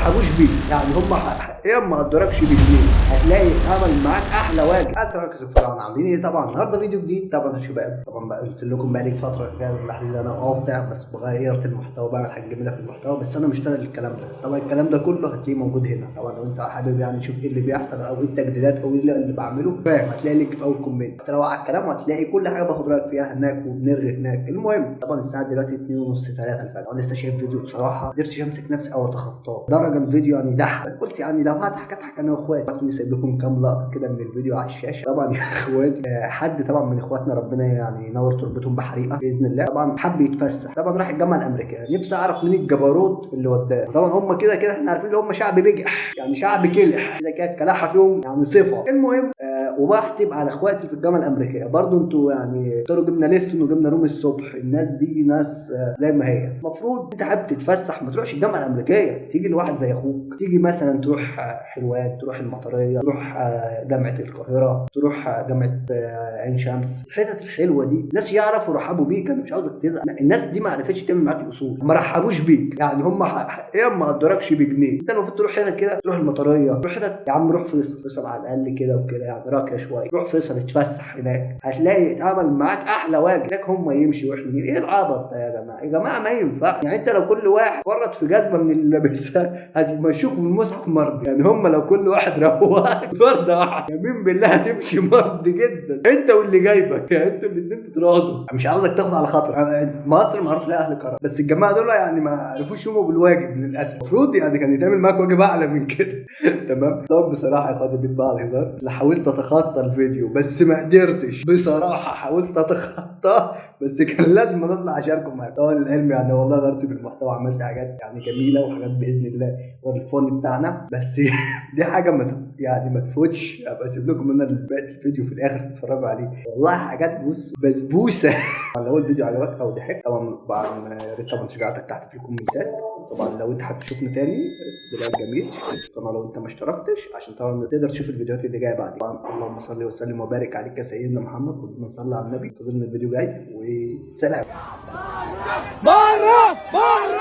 رحبوش بيك، يعني هم حقيقة ما قدركش بجنيه، هتلاقي اتعمل معاك احلى واجب. السلام عليكم فرعون، عاملين ايه؟ طبعا النهارده فيديو جديد. طبعا يا شباب طبعا بقى قلت لكم بقالي فتره كده ملاحظين ان انا قاطع، بس غيرت المحتوى، بعمل حاجه جميله في المحتوى، بس انا مش طالع الكلام ده. طبعا الكلام ده كله هتلاقيه موجود هنا. طبعا لو انت حابب يعني تشوف ايه اللي بيحصل او ايه التجديدات او ايه اللي بعمله، فاهم، هتلاقي لينك في اول كومنت. حتى لو على الكلام هتلاقي كل حاجه باخد رايك فيها هناك وبنرغي هناك. المهم طبعا الساعه دلوقتي 2:30 3 الفجر، انا لسه شايف فيديو بصراحه قدرتش امسك نفسي او اتخطاه. درجه الفيديو يعني ضحك، قلت يعني لو هضحك انا واخواتي. هتلاقوني سايب لكم كام لقطه كده من الفيديو على الشاشه. طبعا يا اخواتي حد طبعا من اخواتنا ربنا يعني ينور تربتهم بحريقه باذن الله، طبعا حب يتفسح، طبعا راح الجامعه الامريكيه. نفسي اعرف مين الجبروت اللي وداه. طبعا هم كده كده احنا عارفين ان هم شعب بجح، يعني شعب كلح كده كده، الكلاحه فيهم يعني صفه. المهم وبحتب على اخواتي في الجامعه الامريكيه برضو. انتوا يعني اختاروا جبنا ليستون وجبنا روم الصبح، الناس دي ناس زي ما هي. المفروض انت حابب تتفسح ما تروحش الجامعه الامريكيه، تيجي لواحد زي اخوك، تيجي مثلا تروح حلوان، تروح المطريه، تروح جامعه القاهره، تروح جامعه عين شمس. الحتت الحلوه دي ناس يعرفوا يرحبوا بيك. انا مش عاوزك تزعل، الناس دي ما عرفتش تعمل معاك اصول، ما رحبوش بيك، يعني هم حقيقه ما قدركش بجنيه. انت المفروض تروح حتت كده، تروح المطريه، تروح حتت يا عم، روح فيصل على الاقل كده وكده، يعني راكيه شويه، روح فيصل اتفسح هناك، هتلاقي اتعمل معاك احلى واجب. هناك هم يمشي واحنا ايه العبط ده يا جماعه؟ يا جماعه ما ينفع. يعني انت لو كل واحد فرط في جزمه من اللي لابسها هتمشوك من المصحف مرضي. يعني هم لو كل واحد روقك فرده واحده، يمين بالله هتمشي مرضي جدا، انت واللي جايبك، يعني انتوا الاثنين تتراضوا. مش عاوزك تاخد على خاطر، مصر معروف لها اهل كرم، بس الجماعه دول يعني ما عرفوش يقوموا بالواجب للاسف. المفروض يعني كان يتعمل معاك واجب اعلى من كده. تمام. طب بصراحه يا اخواتي بيت بقى الهزار اللي حاولت اتخطى الفيديو بس ما قدرتش بصراحه، حاولت اتخطاه بس كان لازم نطلع اشاركم معاكم. طبعا العلم يعني والله غيرت في المحتوى، عملت حاجات يعني جميله وحاجات باذن الله غير الفن بتاعنا، بس دي حاجه ما تفوتش. ابقى اسيب لكم انا بقيه الفيديو في الاخر تتفرجوا عليه، والله حاجات بص بسبوسه. لو الفيديو عجبك او ضحك طبعا يا ريت طبعا شجاعتك تحت في الكومنتات. طبعا لو انت حابب تشوفنا تاني بلاقي جميل تشترك في القناه لو انت ما اشتركتش، عشان طبعا تقدر تشوف الفيديوهات اللي جايه بعد. طبعا اللهم صل وسلم وبارك عليك يا سيدنا محمد، كلنا نصلي على النبي. انتظرنا الفيديو جاي والسلام. بره بره.